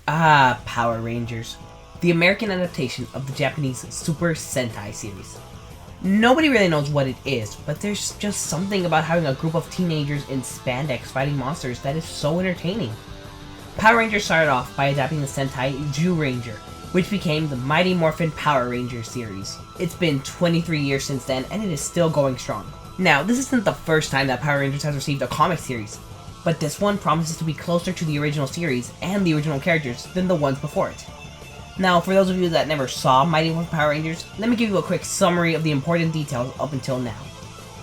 Power Rangers, the American adaptation of the Japanese Super Sentai series. Nobody really knows what it is, but there's just something about having a group of teenagers in spandex fighting monsters that is so entertaining. Power Rangers started off by adapting the Sentai Zyuranger, which became the Mighty Morphin Power Rangers series. It's been 23 years since then, and it is still going strong. Now, this isn't the first time that Power Rangers has received a comic series, but this one promises to be closer to the original series and the original characters than the ones before it. Now, for those of you that never saw Mighty Morphin Power Rangers, let me give you a quick summary of the important details up until now.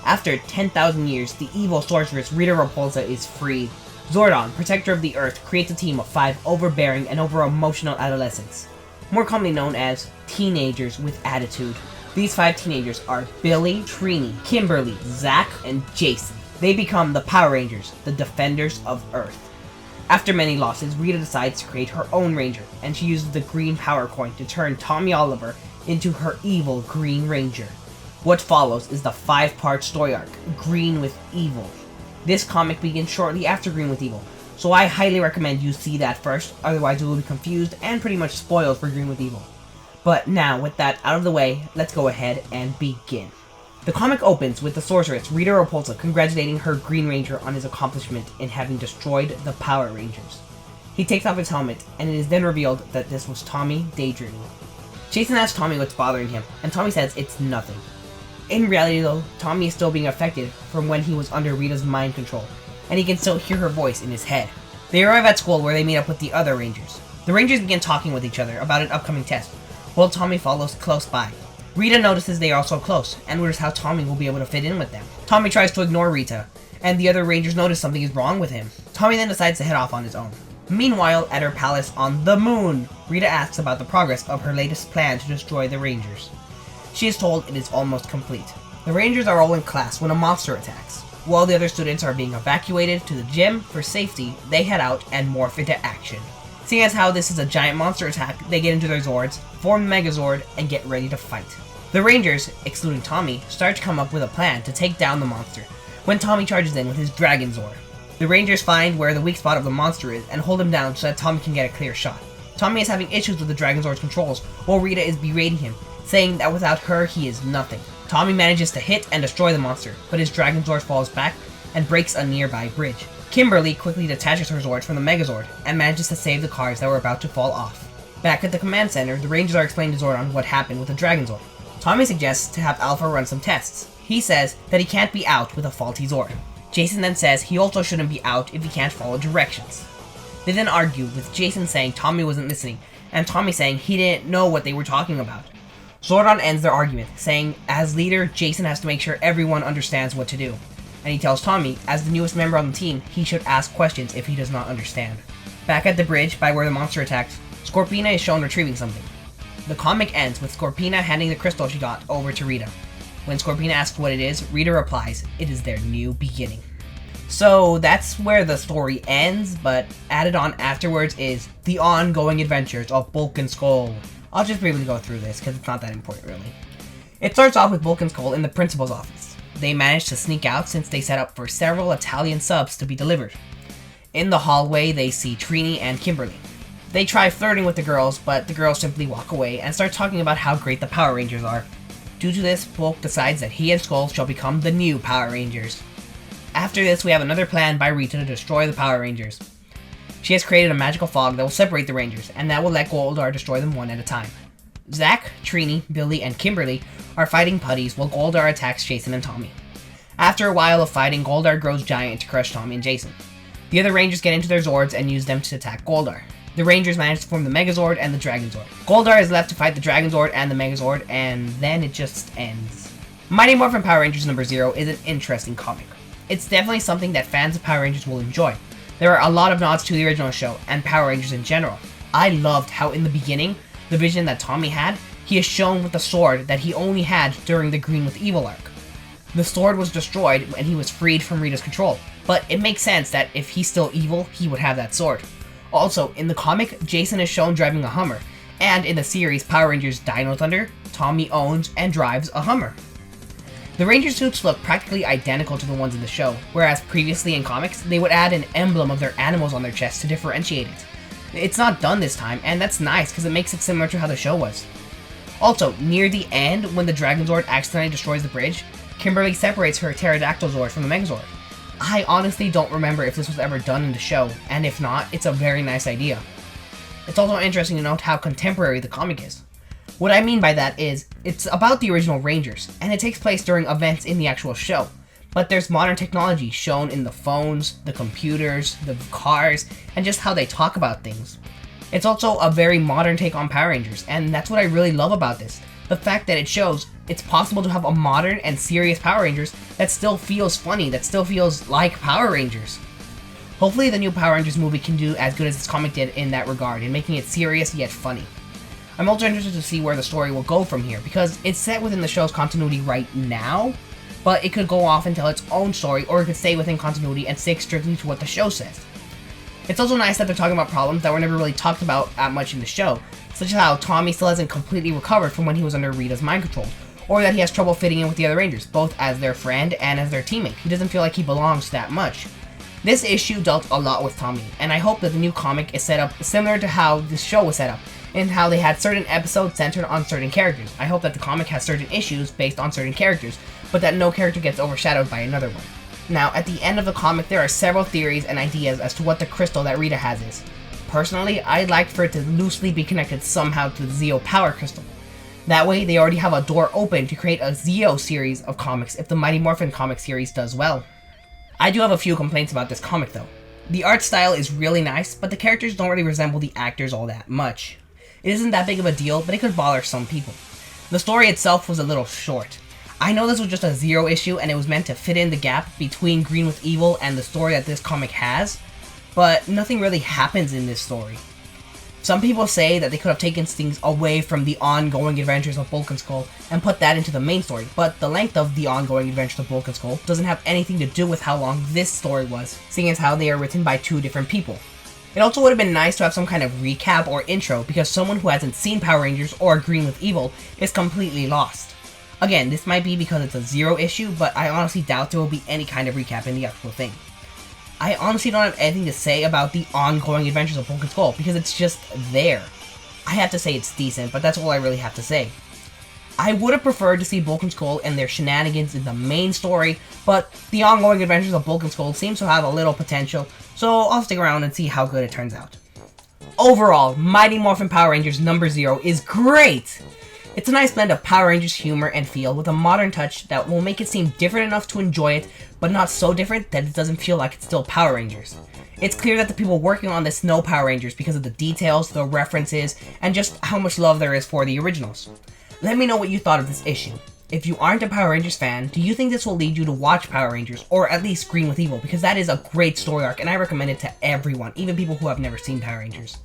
After 10,000 years, the evil sorceress Rita Repulsa is freed. Zordon, protector of the Earth, creates a team of 5 overbearing and over-emotional adolescents, more commonly known as teenagers with attitude. These 5 teenagers are Billy, Trini, Kimberly, Zach, and Jason. They become the Power Rangers, the Defenders of Earth. After many losses, Rita decides to create her own Ranger, and she uses the Green Power Coin to turn Tommy Oliver into her evil Green Ranger. What follows is the 5-part story arc, Green with Evil. This comic begins shortly after Green with Evil, so I highly recommend you see that first, otherwise you will be confused and pretty much spoiled for Green with Evil. But now, with that out of the way, let's go ahead and begin. The comic opens with the sorceress Rita Repulsa congratulating her Green Ranger on his accomplishment in having destroyed the Power Rangers. He takes off his helmet, and it is then revealed that this was Tommy daydreaming. Jason asks Tommy what's bothering him, and Tommy says it's nothing. In reality though, Tommy is still being affected from when he was under Rita's mind control, and he can still hear her voice in his head. They arrive at school where they meet up with the other Rangers. The Rangers begin talking with each other about an upcoming test, while Tommy follows close by. Rita notices they are so close, and wonders how Tommy will be able to fit in with them. Tommy tries to ignore Rita, and the other Rangers notice something is wrong with him. Tommy then decides to head off on his own. Meanwhile, at her palace on the moon, Rita asks about the progress of her latest plan to destroy the Rangers. She is told it is almost complete. The Rangers are all in class when a monster attacks. While the other students are being evacuated to the gym for safety, they head out and morph into action. Seeing as how this is a giant monster attack, they get into their Zords, form the Megazord, and get ready to fight. The Rangers, excluding Tommy, start to come up with a plan to take down the monster, when Tommy charges in with his Dragon Zord. The Rangers find where the weak spot of the monster is and hold him down so that Tommy can get a clear shot. Tommy is having issues with the Dragon Zord's controls, while Rita is berating him, saying that without her he is nothing. Tommy manages to hit and destroy the monster, but his Dragon Zord falls back and breaks a nearby bridge. Kimberly quickly detaches her Zord from the Megazord and manages to save the cars that were about to fall off. Back at the command center, the Rangers are explaining to Zordon what happened with the Dragon Zord. Tommy suggests to have Alpha run some tests. He says that he can't be out with a faulty Zord. Jason then says he also shouldn't be out if he can't follow directions. They then argue, with Jason saying Tommy wasn't listening, and Tommy saying he didn't know what they were talking about. Zordon ends their argument, saying as leader, Jason has to make sure everyone understands what to do. And he tells Tommy, as the newest member on the team, he should ask questions if he does not understand. Back at the bridge by where the monster attacked, Scorpina is shown retrieving something. The comic ends with Scorpina handing the crystal she got over to Rita. When Scorpina asks what it is, Rita replies, it is their new beginning. So that's where the story ends, but added on afterwards is the ongoing adventures of Bulk and Skull. I'll just briefly go through this because it's not that important really. It starts off with Bulk and Skull in the principal's office. They manage to sneak out since they set up for several Italian subs to be delivered. In the hallway, they see Trini and Kimberly. They try flirting with the girls, but the girls simply walk away and start talking about how great the Power Rangers are. Due to this, Bulk decides that he and Skull shall become the new Power Rangers. After this, we have another plan by Rita to destroy the Power Rangers. She has created a magical fog that will separate the Rangers, and that will let Goldar destroy them one at a time. Zach, Trini, Billy, and Kimberly are fighting putties while Goldar attacks Jason and Tommy. After a while of fighting, Goldar grows giant to crush Tommy and Jason. The other Rangers get into their Zords and use them to attack Goldar. The Rangers manage to form the Megazord and the Dragon Zord. Goldar is left to fight the Dragon Zord and the Megazord, and then it just ends. Mighty Morphin Power Rangers number 0 is an interesting comic. It's definitely something that fans of Power Rangers will enjoy. There are a lot of nods to the original show and Power Rangers in general. I loved how in the beginning, the vision that Tommy had, he is shown with the sword that he only had during the Green with Evil arc. The sword was destroyed and he was freed from Rita's control, but it makes sense that if he's still evil, he would have that sword. Also, in the comic, Jason is shown driving a Hummer, and in the series Power Rangers Dino Thunder, Tommy owns and drives a Hummer. The Ranger suits look practically identical to the ones in the show, whereas previously in comics, they would add an emblem of their animals on their chest to differentiate it. It's not done this time, and that's nice because it makes it similar to how the show was. Also, near the end, when the Dragon Zord accidentally destroys the bridge, Kimberly separates her Pterodactyl Zord from the Megazord. I honestly don't remember if this was ever done in the show, and if not, it's a very nice idea. It's also interesting to note how contemporary the comic is. What I mean by that is, it's about the original Rangers, and it takes place during events in the actual show. But there's modern technology shown in the phones, the computers, the cars, and just how they talk about things. It's also a very modern take on Power Rangers, and that's what I really love about this. The fact that it shows it's possible to have a modern and serious Power Rangers that still feels funny, that still feels like Power Rangers. Hopefully the new Power Rangers movie can do as good as this comic did in that regard, in making it serious yet funny. I'm also interested to see where the story will go from here, because it's set within the show's continuity right now, but it could go off and tell its own story, or it could stay within continuity and stick strictly to what the show says. It's also nice that they're talking about problems that were never really talked about that much in the show, such as how Tommy still hasn't completely recovered from when he was under Rita's mind control, or that he has trouble fitting in with the other Rangers, both as their friend and as their teammate. He doesn't feel like he belongs that much. This issue dealt a lot with Tommy, and I hope that the new comic is set up similar to how this show was set up, and how they had certain episodes centered on certain characters. I hope that the comic has certain issues based on certain characters, but that no character gets overshadowed by another one. Now, at the end of the comic, there are several theories and ideas as to what the crystal that Rita has is. Personally, I'd like for it to loosely be connected somehow to the Zeo Power Crystal. That way, they already have a door open to create a Zeo series of comics if the Mighty Morphin comic series does well. I do have a few complaints about this comic though. The art style is really nice, but the characters don't really resemble the actors all that much. It isn't that big of a deal, but it could bother some people. The story itself was a little short. I know this was just a Zero issue and it was meant to fit in the gap between Green with Evil and the story that this comic has, but nothing really happens in this story. Some people say that they could have taken things away from the ongoing adventures of Bulk and Skull and put that into the main story, but the length of the ongoing adventures of Bulk and Skull doesn't have anything to do with how long this story was, seeing as how they are written by two different people. It also would have been nice to have some kind of recap or intro, because someone who hasn't seen Power Rangers or Green with Evil is completely lost. Again, this might be because it's a Zero issue, but I honestly doubt there will be any kind of recap in the actual thing. I honestly don't have anything to say about the ongoing adventures of Bulk and Skull, because it's just there. I have to say it's decent, but that's all I really have to say. I would have preferred to see Bulk and Skull and their shenanigans in the main story, but the ongoing adventures of Bulk and Skull seems to have a little potential, so I'll stick around and see how good it turns out. Overall, Mighty Morphin Power Rangers number 0 is great! It's a nice blend of Power Rangers humor and feel with a modern touch that will make it seem different enough to enjoy it, but not so different that it doesn't feel like it's still Power Rangers. It's clear that the people working on this know Power Rangers because of the details, the references, and just how much love there is for the originals. Let me know what you thought of this issue. If you aren't a Power Rangers fan, do you think this will lead you to watch Power Rangers, or at least Green with Evil, because that is a great story arc and I recommend it to everyone, even people who have never seen Power Rangers.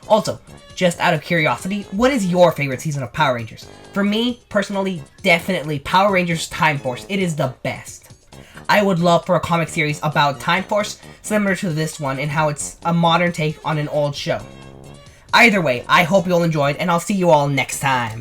Also, just out of curiosity, what is your favorite season of Power Rangers? For me, personally, definitely Power Rangers Time Force. It is the best. I would love for a comic series about Time Force, similar to this one in how it's a modern take on an old show. Either way, I hope you all enjoyed, and I'll see you all next time.